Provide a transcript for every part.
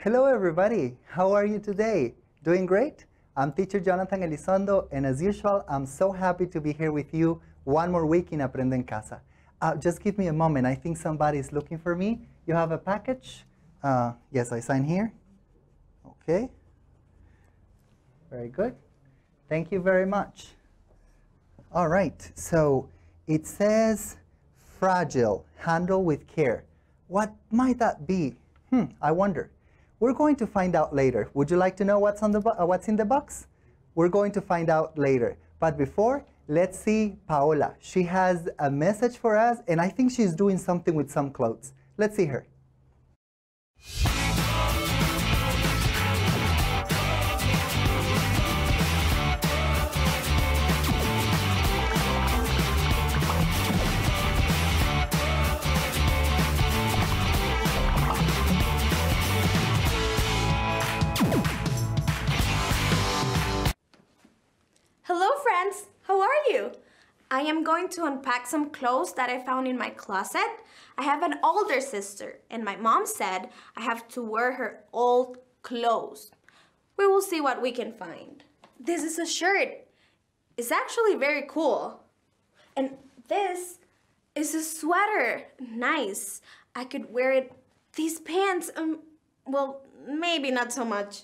Hello everybody, how are you today? Doing great? I'm teacher Jonnathan Elizondo, and as usual, I'm so happy to be here with you one more week in Aprendo en Casa. Just give me a moment, I think somebody is looking for me. You have a package? Yes, I sign here. Okay. Very good. Thank you very much. All right, so it says fragile, handle with care. What might that be? I wonder. We're going to find out later. Would you like to know what's in the box? We're going to find out later. But before, let's see Paola. She has a message for us, and I think she's doing something with some clothes. Let's see her. Hello friends, how are you? I am going to unpack some clothes that I found in my closet. I have an older sister and my mom said I have to wear her old clothes. We will see what we can find. This is a shirt. It's actually very cool. And this is a sweater. Nice. I could wear it. These pants, well, maybe not so much.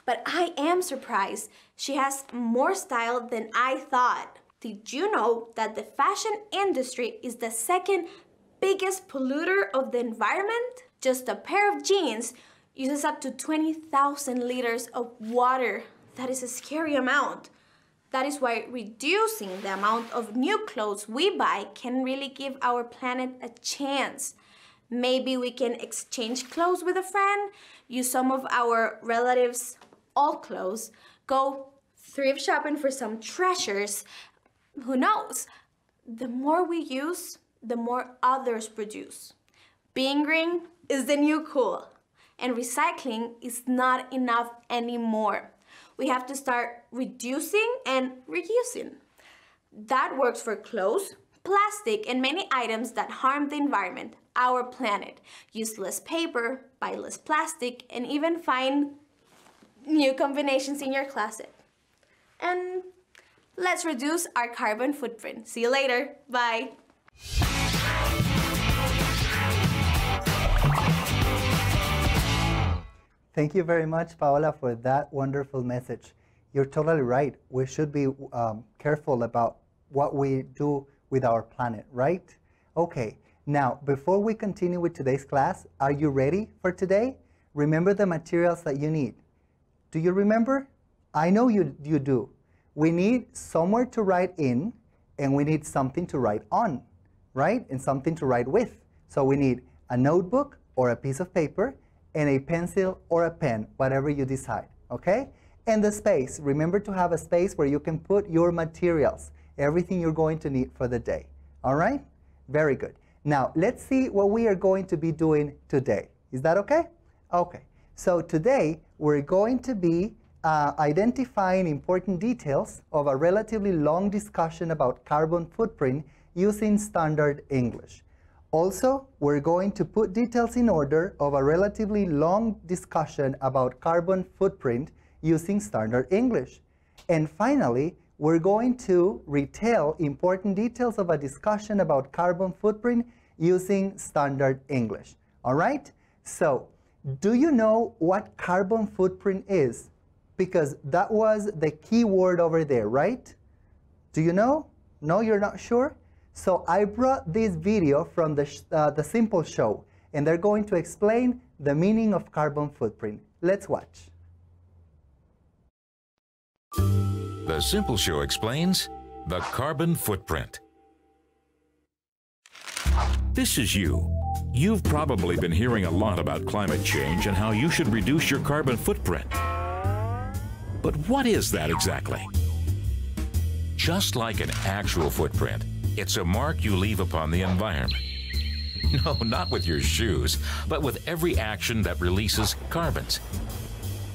But I am surprised. She has more style than I thought. Did you know that the fashion industry is the second biggest polluter of the environment? Just a pair of jeans uses up to 20,000 liters of water. That is a scary amount. That is why reducing the amount of new clothes we buy can really give our planet a chance. Maybe we can exchange clothes with a friend, use some of our relatives' old clothes, go thrift shopping for some treasures. Who knows? The more we use, the more others produce. Being green is the new cool, and recycling is not enough anymore. We have to start reducing and reusing. That works for clothes, plastic, and many items that harm the environment, our planet. Use less paper, buy less plastic, and even find new combinations in your closet. And let's reduce our carbon footprint. See you later. Bye. Thank you very much, Paola, for that wonderful message. You're totally right. We should be careful about what we do with our planet, right? Okay, now, before we continue with today's class, are you ready for today? Remember the materials that you need. Do you remember? I know you do. We need somewhere to write in, and we need something to write on, right? And something to write with. So we need a notebook or a piece of paper, and a pencil or a pen, whatever you decide, okay? And the space. Remember to have a space where you can put your materials, everything you're going to need for the day, all right? Very good. Now, let's see what we are going to be doing today. Is that okay? Okay. So today, we're going to be identifying important details of a relatively long discussion about carbon footprint using standard English. Also, we're going to put details in order of a relatively long discussion about carbon footprint using standard English. And finally, we're going to retell important details of a discussion about carbon footprint using standard English. All right? So, do you know what carbon footprint is? Because that was the key word over there, right? Do you know? No, you're not sure? So I brought this video from the Simple Show, and they're going to explain the meaning of carbon footprint. Let's watch. The Simple Show explains the carbon footprint. This is you. You've probably been hearing a lot about climate change and how you should reduce your carbon footprint. But what is that exactly? Just like an actual footprint, it's a mark you leave upon the environment. No, not with your shoes, but with every action that releases carbons.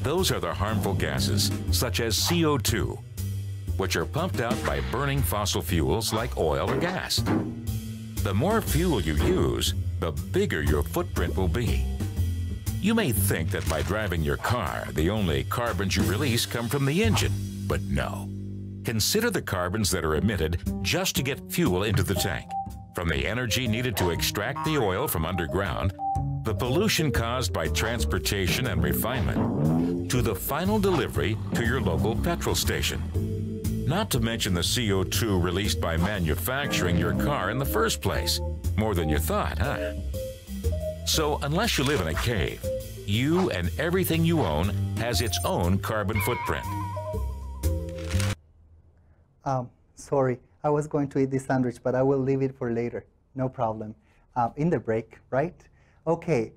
Those are the harmful gases, such as CO2, which are pumped out by burning fossil fuels like oil or gas. The more fuel you use, the bigger your footprint will be. You may think that by driving your car, the only carbons you release come from the engine, but no. Consider the carbons that are emitted just to get fuel into the tank. From the energy needed to extract the oil from underground, the pollution caused by transportation and refinement, to the final delivery to your local petrol station. Not to mention the CO2 released by manufacturing your car in the first place. More than you thought, huh? So unless you live in a cave, you and everything you own has its own carbon footprint. Sorry, I was going to eat this sandwich, but I will leave it for later. No problem. In the break, right? Okay,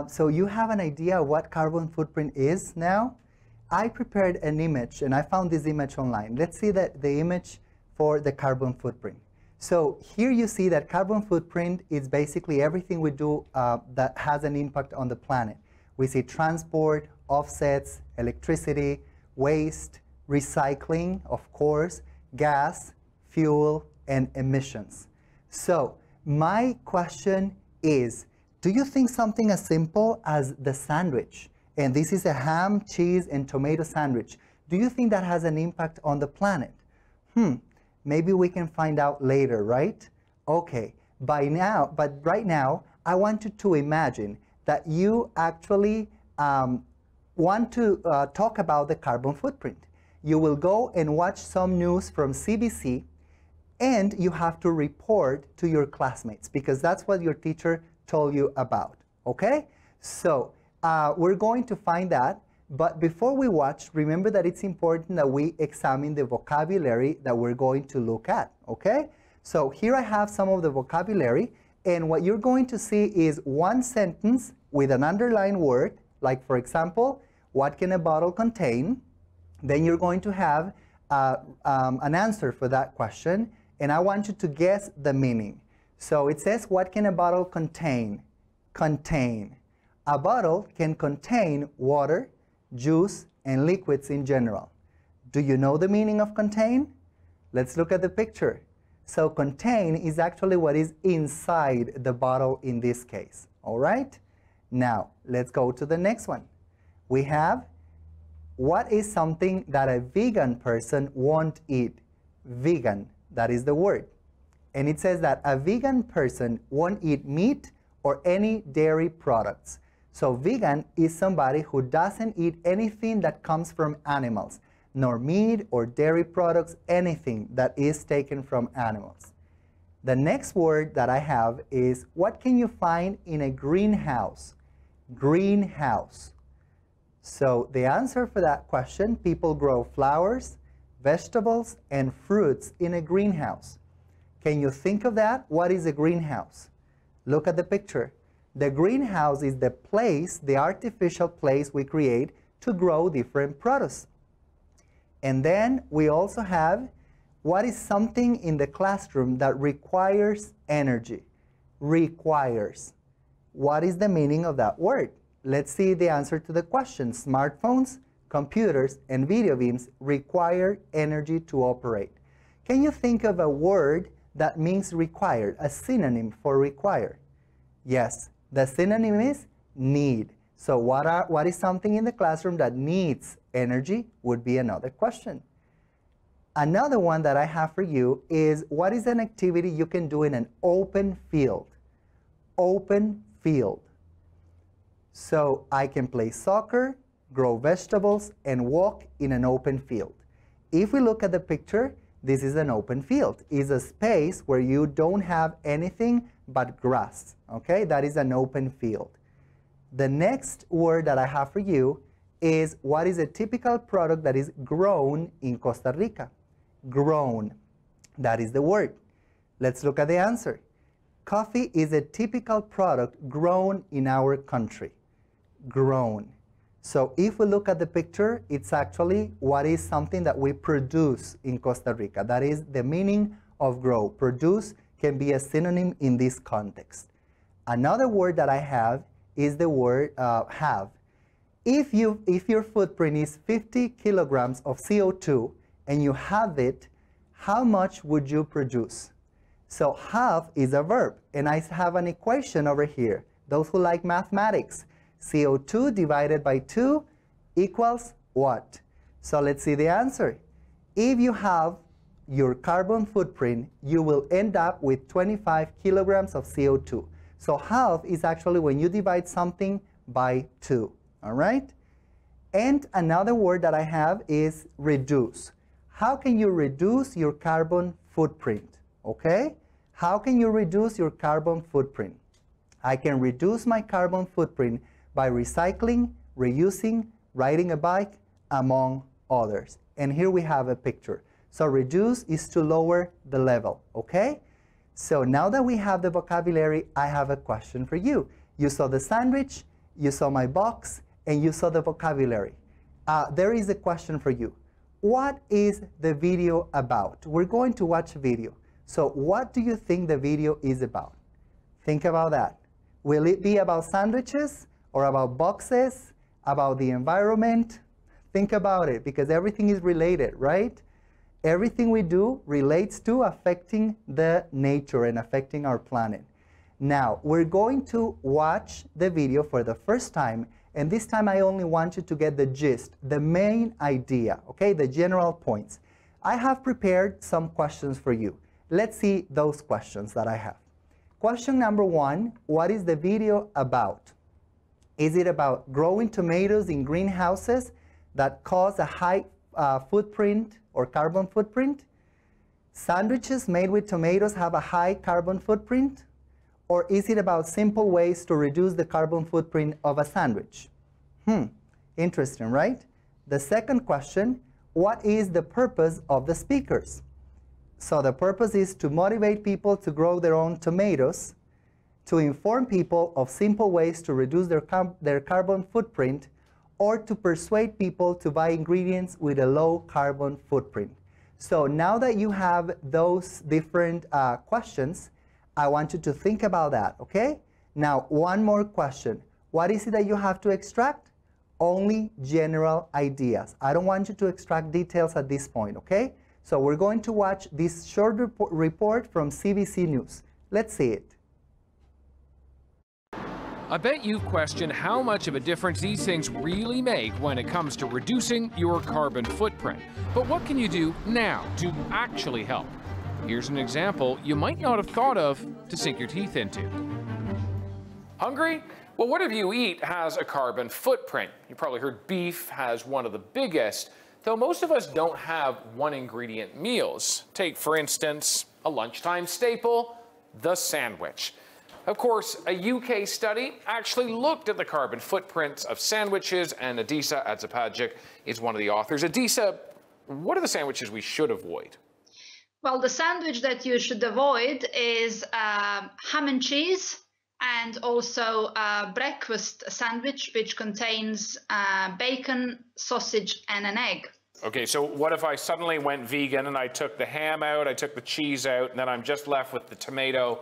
so you have an idea of what carbon footprint is now? I prepared an image, and I found this image online. Let's see the image for the carbon footprint. So here you see that carbon footprint is basically everything we do that has an impact on the planet. We see transport, offsets, electricity, waste, recycling, of course, gas, fuel, and emissions. So my question is, do you think something as simple as the sandwich, and this is a ham, cheese, and tomato sandwich, do you think that has an impact on the planet? Maybe we can find out later, right? Okay, but right now, I want you to imagine that you actually want to talk about the carbon footprint. You will go and watch some news from CBC, and you have to report to your classmates because that's what your teacher told you about, okay? So we're going to find that, but before we watch, remember that it's important that we examine the vocabulary that we're going to look at, okay? So here I have some of the vocabulary, and what you're going to see is one sentence with an underlined word, like for example, what can a bottle contain? Then you're going to have an answer for that question, and I want you to guess the meaning. So it says, what can a bottle contain? Contain. A bottle can contain water, juice, and liquids in general. Do you know the meaning of contain? Let's look at the picture. So contain is actually what is inside the bottle in this case, all right? Now, let's go to the next one. We have, what is something that a vegan person won't eat? Vegan, that is the word. And it says that a vegan person won't eat meat or any dairy products. So vegan is somebody who doesn't eat anything that comes from animals, nor meat or dairy products, anything that is taken from animals. The next word that I have is, what can you find in a greenhouse? Greenhouse. So the answer for that question, people grow flowers, vegetables, and fruits in a greenhouse. Can you think of that? What is a greenhouse? Look at the picture. The greenhouse is the place, the artificial place we create to grow different produce. And then we also have, what is something in the classroom that requires energy? Requires. What is the meaning of that word? Let's see the answer to the question. Smartphones, computers, and video games require energy to operate. Can you think of a word that means required, a synonym for require? Yes, the synonym is need. So what is something in the classroom that needs energy would be another question. Another one that I have for you is, what is an activity you can do in an open field? Open field. So I can play soccer, grow vegetables, and walk in an open field. If we look at the picture, this is an open field. It's a space where you don't have anything but grass, okay? That is an open field. The next word that I have for you is, what is a typical product that is grown in Costa Rica? Grown. That is the word. Let's look at the answer. Coffee is a typical product grown in our country. Grown. So if we look at the picture, it's actually what is something that we produce in Costa Rica. That is the meaning of grow. Produce can be a synonym in this context. Another word that I have is the word have. If your footprint is 50 kilograms of CO2 and you have it, how much would you produce? So have is a verb, and I have an equation over here. Those who like mathematics, CO2 divided by 2 equals what? So let's see the answer. If you have your carbon footprint, you will end up with 25 kilograms of CO2. So half is actually when you divide something by 2, all right? And another word that I have is reduce. How can you reduce your carbon footprint, okay? How can you reduce your carbon footprint? I can reduce my carbon footprint by recycling, reusing, riding a bike, among others. And here we have a picture. So reduce is to lower the level, okay? So now that we have the vocabulary, I have a question for you. You saw the sandwich, you saw my box, and you saw the vocabulary. There is a question for you. What is the video about? We're going to watch a video. So what do you think the video is about? Think about that. Will it be about sandwiches or about boxes, about the environment? Think about it, because everything is related, right? Everything we do relates to affecting the nature and affecting our planet. Now, we're going to watch the video for the first time, and this time I only want you to get the gist, the main idea, okay, the general points. I have prepared some questions for you. Let's see those questions that I have. Question number 1, what is the video about? Is it about growing tomatoes in greenhouses that cause a high footprint or carbon footprint? Sandwiches made with tomatoes have a high carbon footprint? Or is it about simple ways to reduce the carbon footprint of a sandwich? Interesting, right? The second question, what is the purpose of the speakers? So the purpose is to motivate people to grow their own tomatoes, to inform people of simple ways to reduce their carbon footprint, or to persuade people to buy ingredients with a low carbon footprint. So now that you have those different questions, I want you to think about that, okay? Now, one more question. What is it that you have to extract? Only general ideas. I don't want you to extract details at this point, okay? So we're going to watch this short report from CBC News. Let's see it. I bet you've questioned how much of a difference these things really make when it comes to reducing your carbon footprint. But what can you do now to actually help? Here's an example you might not have thought of to sink your teeth into. Hungry? Well, whatever you eat has a carbon footprint. You probably heard beef has one of the biggest, though most of us don't have one ingredient meals. Take, for instance, a lunchtime staple, the sandwich. Of course, a UK study actually looked at the carbon footprints of sandwiches, and Adisa Adzapagic is one of the authors. Adisa, what are the sandwiches we should avoid? Well, the sandwich that you should avoid is ham and cheese, and also a breakfast sandwich, which contains bacon, sausage, and an egg. Okay, so what if I suddenly went vegan and I took the ham out, I took the cheese out, and then I'm just left with the tomato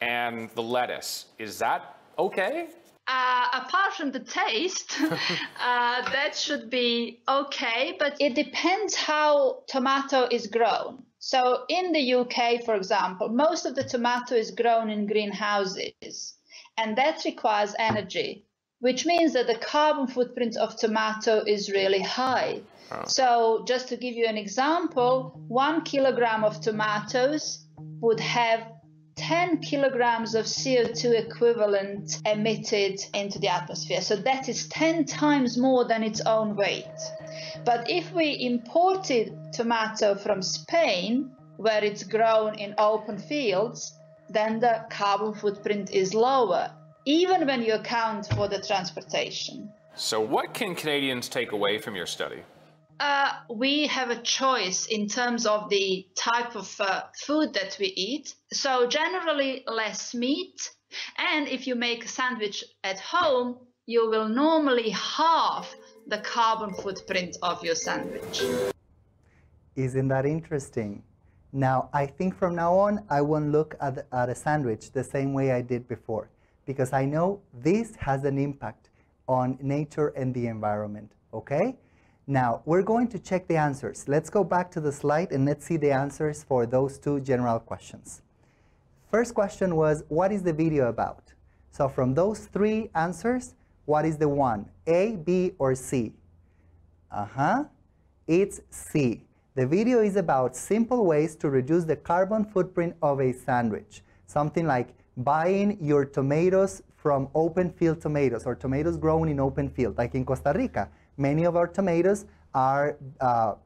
and the lettuce? Is that okay? Apart from the taste, that should be okay, but it depends how tomato is grown. So in the UK, for example, most of the tomato is grown in greenhouses, and that requires energy, which means that the carbon footprint of tomato is really high. Oh. So just to give you an example, 1 kilogram of tomatoes would have 10 kilograms of CO2 equivalent emitted into the atmosphere. So that is 10 times more than its own weight. But if we imported tomato from Spain, where it's grown in open fields, then the carbon footprint is lower, even when you account for the transportation. So what can Canadians take away from your study? We have a choice in terms of the type of food that we eat. So generally less meat. And if you make a sandwich at home, you will normally halve the carbon footprint of your sandwich. Isn't that interesting? Now, I think from now on, I won't look at a sandwich the same way I did before, because I know this has an impact on nature and the environment, okay? Now, we're going to check the answers. Let's go back to the slide and let's see the answers for those two general questions. First question was, what is the video about? So from those three answers, What is the one? A, B, or C? It's C. The video is about simple ways to reduce the carbon footprint of a sandwich. Something like buying your tomatoes from open field tomatoes, or tomatoes grown in open field. Like in Costa Rica, many of our tomatoes are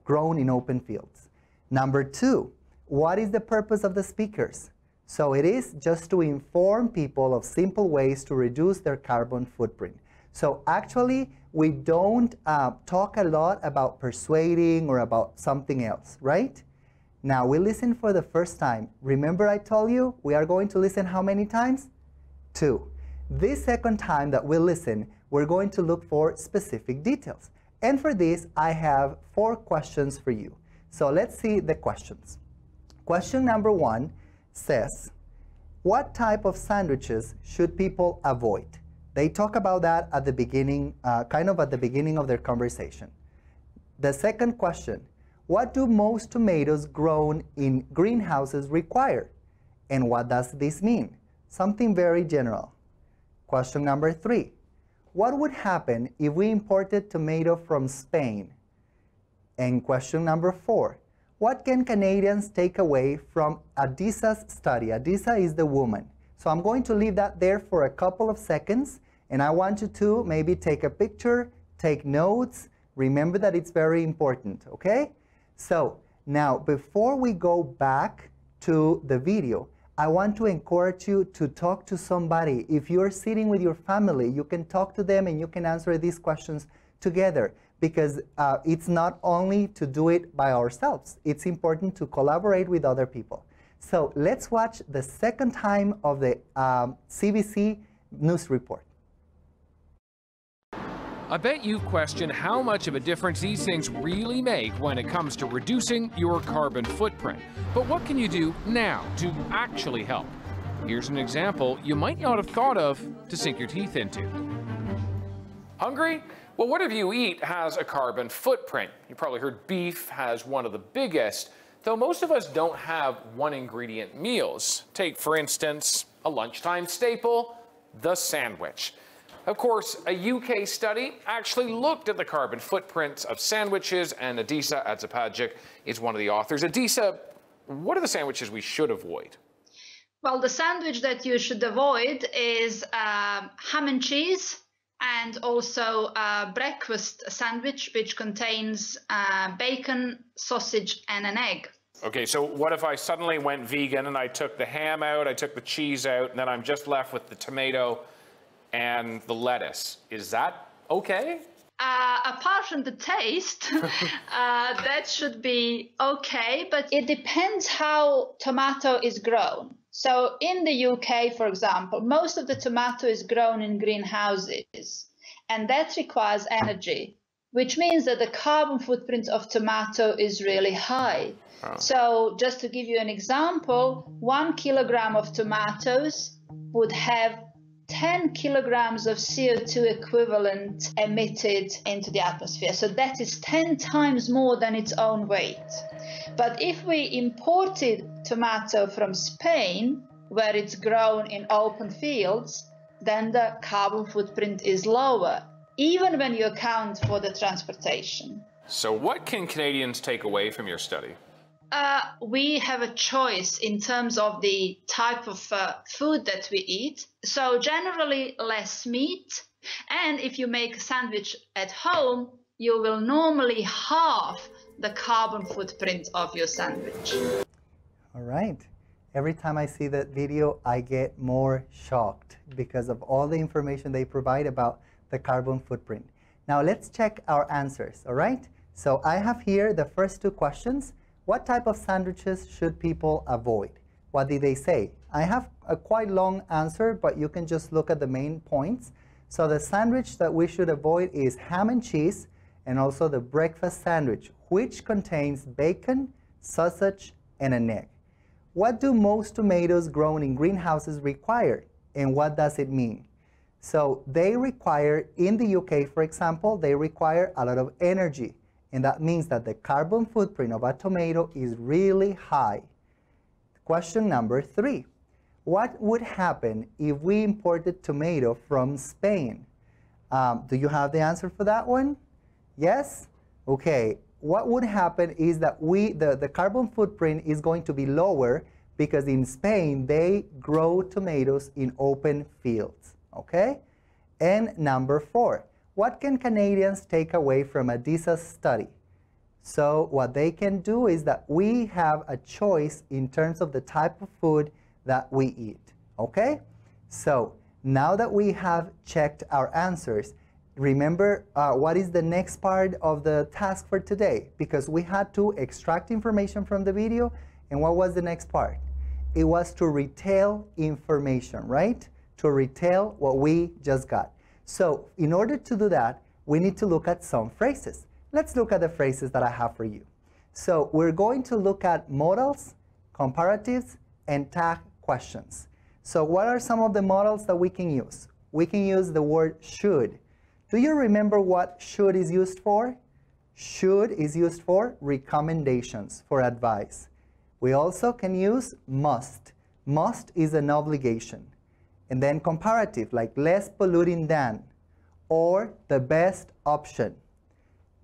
grown in open fields. Number 2, what is the purpose of the speakers? So it is just to inform people of simple ways to reduce their carbon footprint. So actually, we don't talk a lot about persuading or about something else, right? Now we listen for the first time. Remember I told you we are going to listen how many times? 2. This second time that we listen, we're going to look for specific details. And for this, I have 4 questions for you. So let's see the questions. Question number 1 says, what type of sandwiches should people avoid? They talk about that at the beginning, kind of at the beginning of their conversation. The second question, what do most tomatoes grown in greenhouses require? And what does this mean? Something very general. Question number 3, what would happen if we imported tomato from Spain? And question number 4, what can Canadians take away from Adisa's study? Adisa is the woman. So I'm going to leave that there for a couple of seconds, and I want you to maybe take a picture, take notes. Remember that it's very important, okay? So now, before we go back to the video, I want to encourage you to talk to somebody. If you're sitting with your family, you can talk to them and you can answer these questions together, because it's not only to do it by ourselves. It's important to collaborate with other people. So let's watch the second time of the CBC news report. I bet you've questioned how much of a difference these things really make when it comes to reducing your carbon footprint. But what can you do now to actually help? Here's an example you might not have thought of to sink your teeth into. Hungry? Well, whatever you eat has a carbon footprint. You probably heard beef has one of the biggest, though most of us don't have one ingredient meals. Take, for instance, a lunchtime staple, the sandwich. Of course, a UK study actually looked at the carbon footprints of sandwiches, and Adisa Adzapagic is one of the authors. Adisa, what are the sandwiches we should avoid? Well, the sandwich that you should avoid is ham and cheese, and also a breakfast sandwich, which contains bacon, sausage, and an egg. Okay, so what if I suddenly went vegan and I took the ham out, I took the cheese out, and then I'm just left with the tomato and the lettuce? Is that okay? Apart from the taste, that should be okay, but it depends how tomato is grown. So in the UK, for example, most of the tomato is grown in greenhouses, and that requires energy, which means that the carbon footprint of tomato is really high. Oh. So just to give you an example, 1 kilogram of tomatoes would have 10 kilograms of CO2 equivalent emitted into the atmosphere. So that is 10 times more than its own weight. But if we imported tomato from Spain, where it's grown in open fields, then the carbon footprint is lower, even when you account for the transportation. So what can Canadians take away from your study? We have a choice in terms of the type of food that we eat. So generally less meat. And if you make a sandwich at home, you will normally halve the carbon footprint of your sandwich. All right. Every time I see that video, I get more shocked because of all the information they provide about the carbon footprint. Now let's check our answers, all right? So I have here the first 2 questions. What type of sandwiches should people avoid? What did they say? I have a quite long answer, but you can just look at the main points. So the sandwich that we should avoid is ham and cheese, and also the breakfast sandwich, which contains bacon, sausage, and an egg. What do most tomatoes grown in greenhouses require, and what does it mean? So they require, in the UK, for example, they require a lot of energy. And that means that the carbon footprint of a tomato is really high. Question number 3. What would happen if we imported tomato from Spain? Do you have the answer for that one? Yes? Okay. What would happen is that the carbon footprint is going to be lower because in Spain they grow tomatoes in open fields. Okay? And number 4, what can Canadians take away from a DISA study? So what they can do is that we have a choice in terms of the type of food that we eat. Okay? So now that we have checked our answers, remember what is the next part of the task for today? Because we had to extract information from the video, and what was the next part? It was to retell information, right? To retell what we just got. So in order to do that, we need to look at some phrases. Let's look at the phrases that I have for you. So we're going to look at modals, comparatives, and tag questions. So what are some of the modals that we can use? We can use the word should. Do you remember what should is used for? Should is used for recommendations, for advice. We also can use must. Must is an obligation. And then comparative, like less polluting than, or the best option.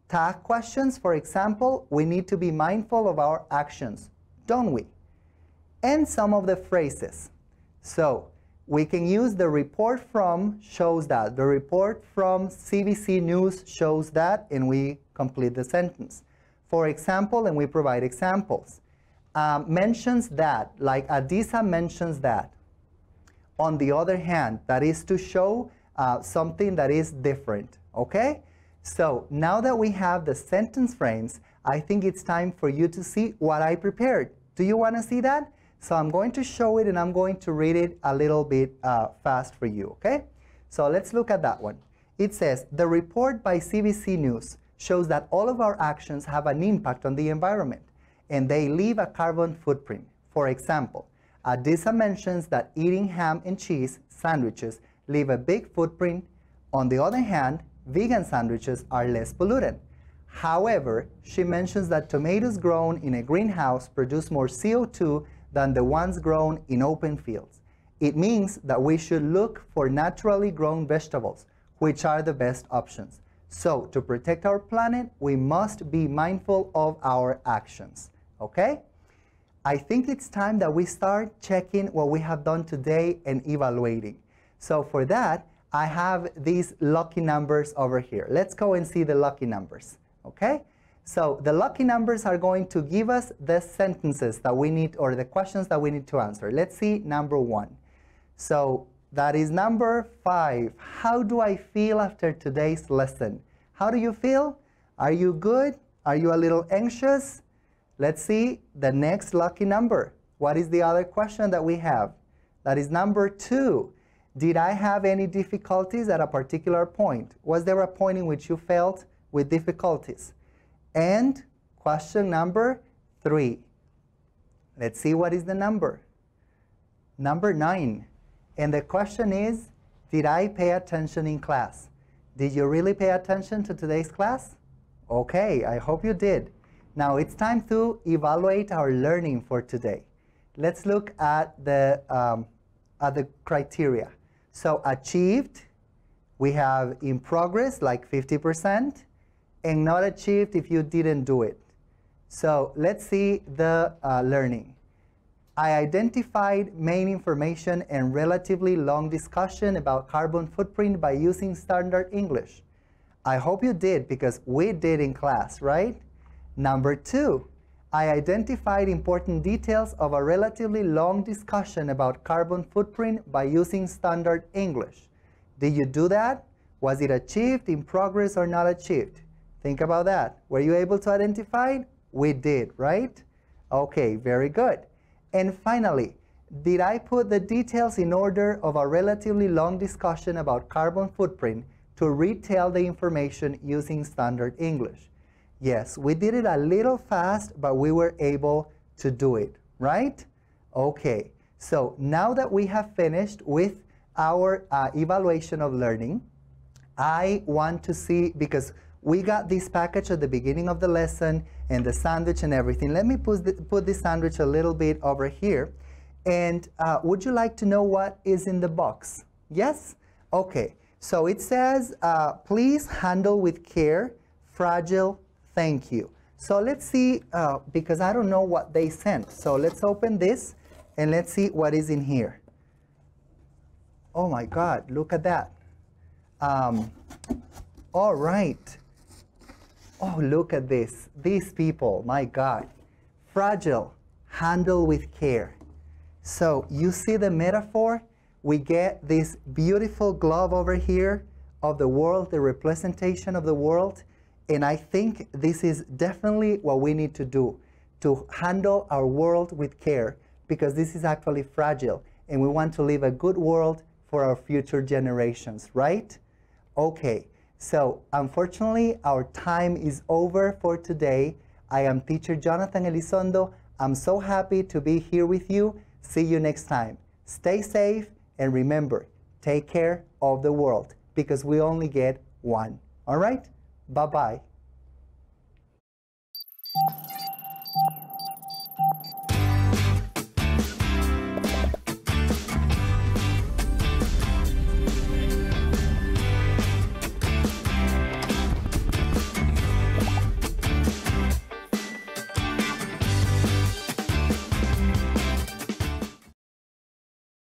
Tag questions, for example, we need to be mindful of our actions, don't we? And some of the phrases. So we can use the report from shows that. The report from CBC News shows that, and we complete the sentence. For example, and we provide examples. Mentions that, like Adisa mentions that. On the other hand, that is to show something that is different, okay? So now that we have the sentence frames, I think it's time for you to see what I prepared. Do you want to see that? So I'm going to show it and I'm going to read it a little bit fast for you, okay? So let's look at that one. It says, the report by CBC News shows that all of our actions have an impact on the environment and they leave a carbon footprint. For example, Adisa mentions that eating ham and cheese sandwiches leave a big footprint. On the other hand, vegan sandwiches are less pollutant. However, she mentions that tomatoes grown in a greenhouse produce more CO2 than the ones grown in open fields. It means that we should look for naturally grown vegetables, which are the best options. So, to protect our planet, we must be mindful of our actions. Okay? I think it's time that we start checking what we have done today and evaluating. So for that, I have these lucky numbers over here. Let's go and see the lucky numbers. Okay? So the lucky numbers are going to give us the sentences that we need, or the questions that we need to answer. Let's see number 1. So that is number 5. How do I feel after today's lesson? How do you feel? Are you good? Are you a little anxious? Let's see the next lucky number. What is the other question that we have? That is number 2. Did I have any difficulties at a particular point? Was there a point in which you felt with difficulties? And question number 3. Let's see what is the number. Number 9. And the question is, did I pay attention in class? Did you really pay attention to today's class? Okay, I hope you did. Now it's time to evaluate our learning for today. Let's look at the criteria. So achieved, we have in progress like 50%, and not achieved if you didn't do it. So let's see the learning. I identified main information and relatively long discussion about carbon footprint by using standard English. I hope you did, because we did in class, right? Number 2, I identified important details of a relatively long discussion about carbon footprint by using standard English. Did you do that? Was it achieved, in progress, or not achieved? Think about that. Were you able to identify it? We did, right? Okay, very good. And finally, did I put the details in order of a relatively long discussion about carbon footprint to retell the information using standard English? Yes, we did it a little fast, but we were able to do it, right? Okay, so now that we have finished with our evaluation of learning, I want to see, because we got this package at the beginning of the lesson and the sandwich and everything. Let me put this sandwich a little bit over here. And would you like to know what is in the box? Yes? Okay. So it says, please handle with care, fragile, thank you. So let's see, because I don't know what they sent. So let's open this and let's see what is in here. Oh my God, look at that. All right. Oh, look at this. These people, my God. Fragile, handle with care. So you see the metaphor? We get this beautiful glove over here of the world, the representation of the world. And I think this is definitely what we need to do, to handle our world with care, because this is actually fragile and we want to leave a good world for our future generations, right? Okay, so unfortunately our time is over for today. I am teacher Jonnathan Elizondo. I'm so happy to be here with you. See you next time. Stay safe and remember, take care of the world because we only get one. All right? Bye-bye.